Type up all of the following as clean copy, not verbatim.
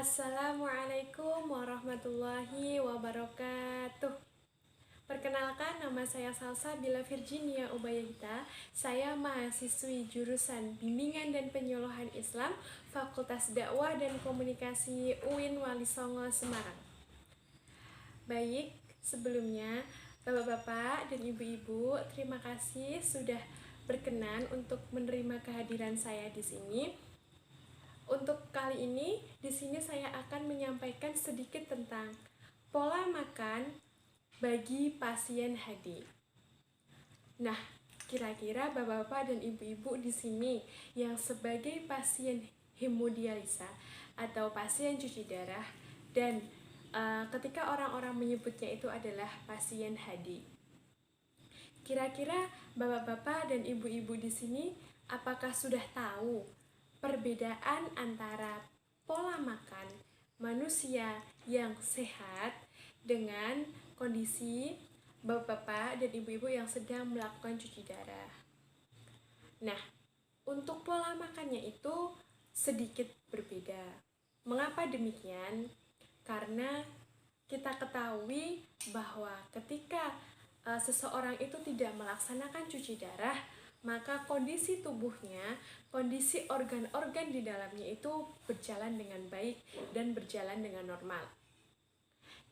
Assalamualaikum warahmatullahi wabarakatuh. Perkenalkan, nama saya Salsabila Virginia Ubayita. Saya mahasiswi jurusan Bimbingan dan Penyuluhan Islam, Fakultas Dakwah dan Komunikasi UIN Wali Songo, Semarang. Baik, sebelumnya Bapak-bapak dan Ibu-ibu, terima kasih sudah berkenan untuk menerima kehadiran saya di sini. Untuk kali ini, di sini saya akan menyampaikan sedikit tentang pola makan bagi pasien HD. Nah, kira-kira bapak-bapak dan ibu-ibu di sini yang sebagai pasien hemodialisa atau pasien cuci darah dan ketika orang-orang menyebutnya itu adalah pasien HD. Kira-kira bapak-bapak dan ibu-ibu di sini apakah sudah tahu perbedaan antara pola makan manusia yang sehat dengan kondisi bapak-bapak dan ibu-ibu yang sedang melakukan cuci darah? Nah, untuk pola makannya itu sedikit berbeda. Mengapa demikian? Karena kita ketahui bahwa ketika seseorang itu tidak melaksanakan cuci darah, maka kondisi tubuhnya, kondisi organ-organ di dalamnya itu berjalan dengan baik dan berjalan dengan normal.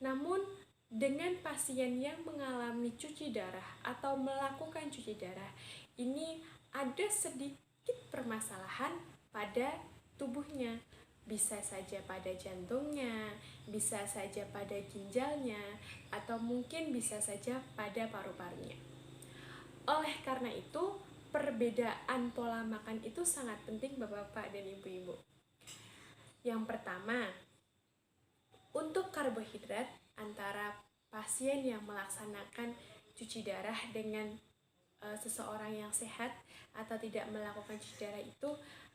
Namun, dengan pasien yang mengalami cuci darah atau melakukan cuci darah, ini ada sedikit permasalahan pada tubuhnya. Bisa saja pada jantungnya, bisa saja pada ginjalnya, atau mungkin bisa saja pada paru-parunya. Oleh karena itu, perbedaan pola makan itu sangat penting Bapak-bapak dan Ibu-ibu. Yang pertama, untuk karbohidrat antara pasien yang melaksanakan cuci darah dengan seseorang yang sehat atau tidak melakukan cuci darah itu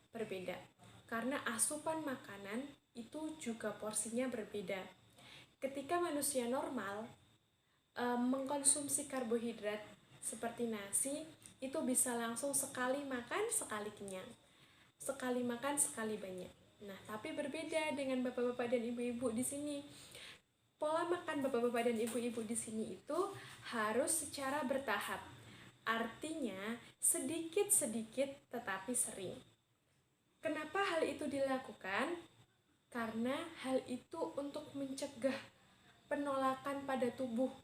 berbeda. Karena asupan makanan itu juga porsinya berbeda. Ketika manusia normal mengkonsumsi karbohidrat seperti nasi, itu bisa langsung sekali makan, sekali kenyang. Sekali makan, sekali banyak. Nah, tapi berbeda dengan bapak-bapak dan ibu-ibu di sini. Pola makan bapak-bapak dan ibu-ibu di sini itu harus secara bertahap. Artinya, sedikit-sedikit tetapi sering. Kenapa hal itu dilakukan? Karena hal itu untuk mencegah penolakan pada tubuh.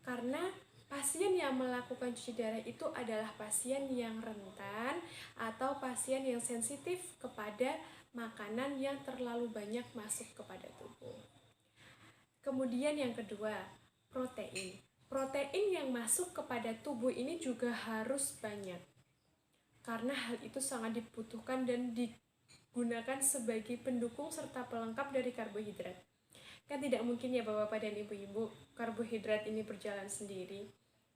Karena pasien yang melakukan cuci darah itu adalah pasien yang rentan atau pasien yang sensitif kepada makanan yang terlalu banyak masuk kepada tubuh. Kemudian yang kedua, protein. Protein yang masuk kepada tubuh ini juga harus banyak. Karena hal itu sangat dibutuhkan dan digunakan sebagai pendukung serta pelengkap dari karbohidrat. Kan tidak mungkin ya Bapak-bapak dan Ibu-ibu karbohidrat ini berjalan sendiri.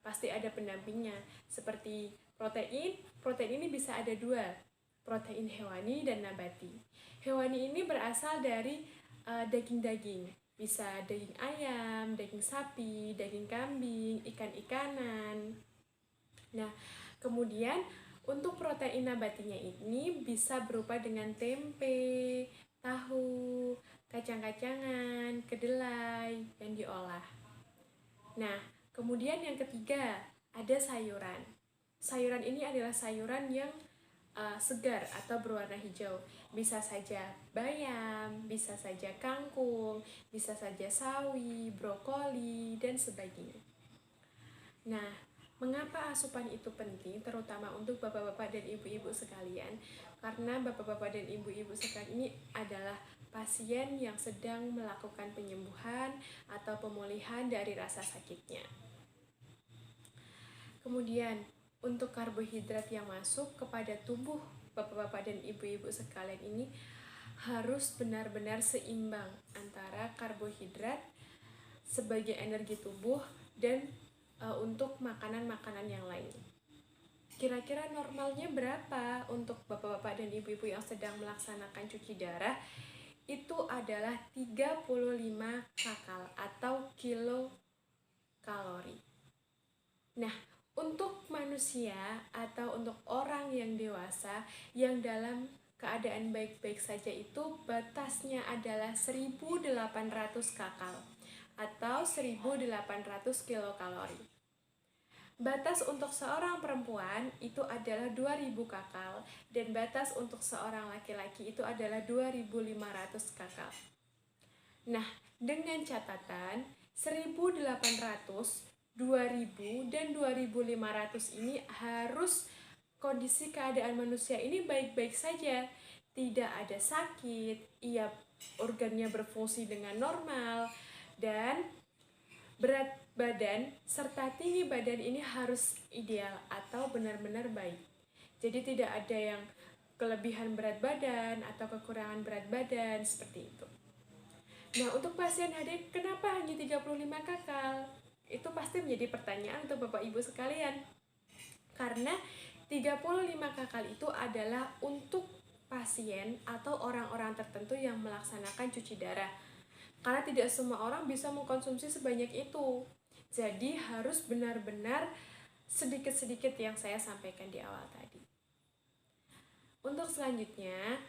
Pasti ada pendampingnya. Seperti protein ini bisa ada dua, protein hewani dan nabati. Hewani ini berasal dari daging-daging. Bisa daging ayam, daging sapi, daging kambing, ikan-ikanan. Nah, kemudian untuk protein nabatinya ini bisa berupa dengan tempe, tahu, kacang-kacangan, kedelai yang diolah. Nah, kemudian yang ketiga, ada sayuran. Sayuran ini adalah sayuran yang segar atau berwarna hijau. Bisa saja bayam, bisa saja kangkung, bisa saja sawi, brokoli, dan sebagainya. Nah, mengapa asupan itu penting, terutama untuk bapak-bapak dan ibu-ibu sekalian? Karena bapak-bapak dan ibu-ibu sekalian ini adalah pasien yang sedang melakukan penyembuhan atau pemulihan dari rasa sakitnya. Kemudian, untuk karbohidrat yang masuk kepada tubuh bapak-bapak dan ibu-ibu sekalian ini harus benar-benar seimbang antara karbohidrat sebagai energi tubuh dan untuk makanan-makanan yang lain. Kira-kira normalnya berapa untuk bapak-bapak dan ibu-ibu yang sedang melaksanakan cuci darah? Itu adalah 35 kakal atau kilokalori. Nah, untuk manusia atau untuk orang yang dewasa yang dalam keadaan baik-baik saja itu batasnya adalah 1800 kakal atau 1800 kilokalori. Batas untuk seorang perempuan itu adalah 2000 kakal dan batas untuk seorang laki-laki itu adalah 2500 kakal. Nah, dengan catatan 1800, 2000 dan 2500 ini harus kondisi keadaan manusia ini baik-baik saja, tidak ada sakit, organnya berfungsi dengan normal, dan berat badan serta tinggi badan ini harus ideal atau benar-benar baik. Jadi tidak ada yang kelebihan berat badan atau kekurangan berat badan seperti itu. Nah, untuk pasien HD kenapa hanya 35 kakal? Itu pasti menjadi pertanyaan untuk Bapak Ibu sekalian. Karena 35 kakal itu adalah untuk pasien atau orang-orang tertentu yang melaksanakan cuci darah. Karena tidak semua orang bisa mengkonsumsi sebanyak itu. Jadi harus benar-benar sedikit-sedikit yang saya sampaikan di awal tadi. Untuk selanjutnya,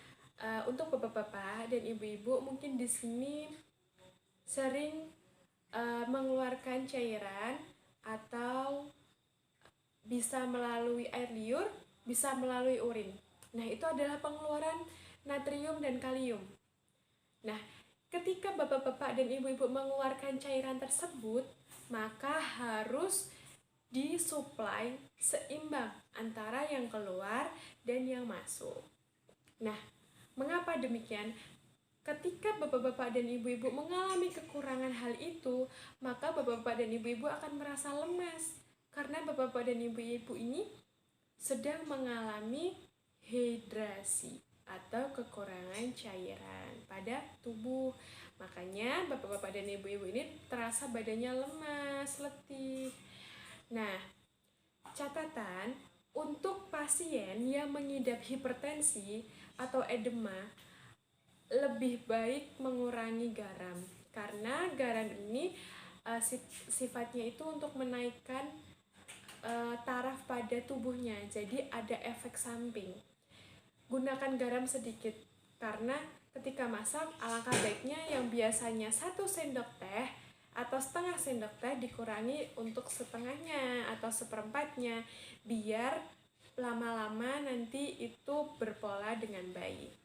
untuk bapak-bapak dan ibu-ibu mungkin di sini sering mengeluarkan cairan atau bisa melalui air liur, bisa melalui urin. Nah, itu adalah pengeluaran natrium dan kalium. Nah, ketika bapak-bapak dan ibu-ibu mengeluarkan cairan tersebut, maka harus disuplai seimbang antara yang keluar dan yang masuk. Nah, mengapa demikian? Ketika bapak-bapak dan ibu-ibu mengalami kekurangan hal itu, maka bapak-bapak dan ibu-ibu akan merasa lemas. Karena bapak-bapak dan ibu-ibu ini sedang mengalami hidrasi atau kekurangan cairan pada tubuh. Makanya bapak-bapak dan ibu-ibu ini terasa badannya lemas, letih. Nah, catatan untuk pasien yang mengidap hipertensi atau edema lebih baik mengurangi garam karena garam ini sifatnya itu untuk menaikkan taraf pada tubuhnya, jadi ada efek samping. Gunakan garam sedikit karena ketika masak alangkah baiknya yang biasanya 1 sendok teh atau setengah sendok teh dikurangi untuk setengahnya atau seperempatnya biar lama-lama nanti itu berpola dengan baik.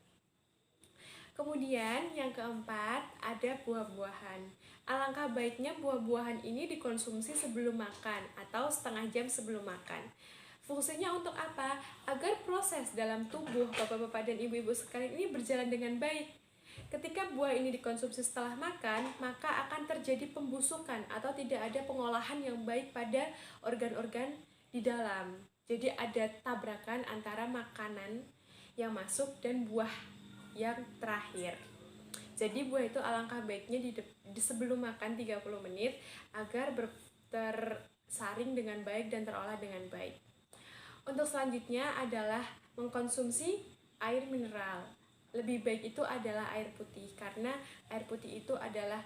Kemudian yang keempat ada buah-buahan. Alangkah baiknya buah-buahan ini dikonsumsi sebelum makan atau setengah jam sebelum makan. Fungsinya untuk apa? Agar proses dalam tubuh bapak-bapak dan ibu-ibu sekalian ini berjalan dengan baik. Ketika buah ini dikonsumsi setelah makan, maka akan terjadi pembusukan atau tidak ada pengolahan yang baik pada organ-organ di dalam. Jadi ada tabrakan antara makanan yang masuk dan buah yang terakhir. Jadi buah itu alangkah baiknya di sebelum makan 30 menit agar tersaring dengan baik dan terolah dengan baik. Untuk selanjutnya adalah mengkonsumsi air mineral. Lebih baik itu adalah air putih karena air putih itu adalah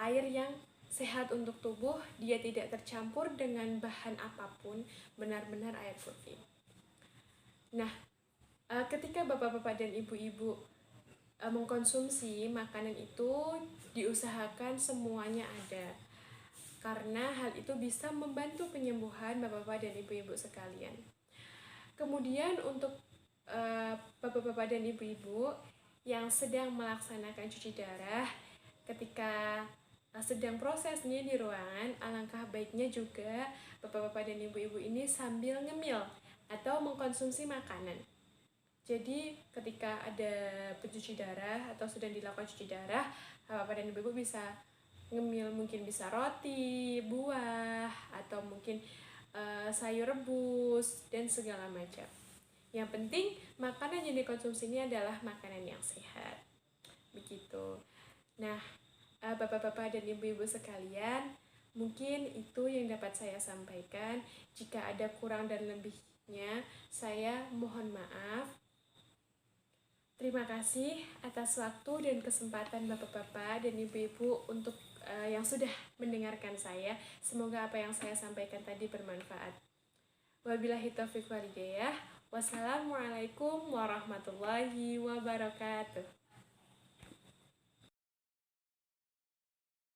air yang sehat untuk tubuh, dia tidak tercampur dengan bahan apapun, benar-benar air putih. Nah, ketika bapak-bapak dan ibu-ibu mengkonsumsi makanan itu diusahakan semuanya ada karena hal itu bisa membantu penyembuhan bapak-bapak dan ibu-ibu sekalian. Kemudian untuk bapak-bapak dan ibu-ibu yang sedang melaksanakan cuci darah, ketika sedang prosesnya di ruangan, alangkah baiknya juga bapak-bapak dan ibu-ibu ini sambil ngemil atau mengkonsumsi makanan. Jadi ketika ada pencuci darah atau sedang dilakukan cuci darah, bapak dan ibu-ibu bisa ngemil, mungkin bisa roti, buah, atau mungkin sayur rebus dan segala macam. Yang penting makanan yang dikonsumsi ini adalah makanan yang sehat. Begitu. Nah, bapak-bapak dan ibu-ibu sekalian, mungkin itu yang dapat saya sampaikan. Jika ada kurang dan lebihnya, saya mohon maaf. Terima kasih atas waktu dan kesempatan bapak-bapak dan ibu-ibu untuk yang sudah mendengarkan saya. Semoga apa yang saya sampaikan tadi bermanfaat. Wabillahi taufiq wal hidayah. Wassalamualaikum warahmatullahi wabarakatuh.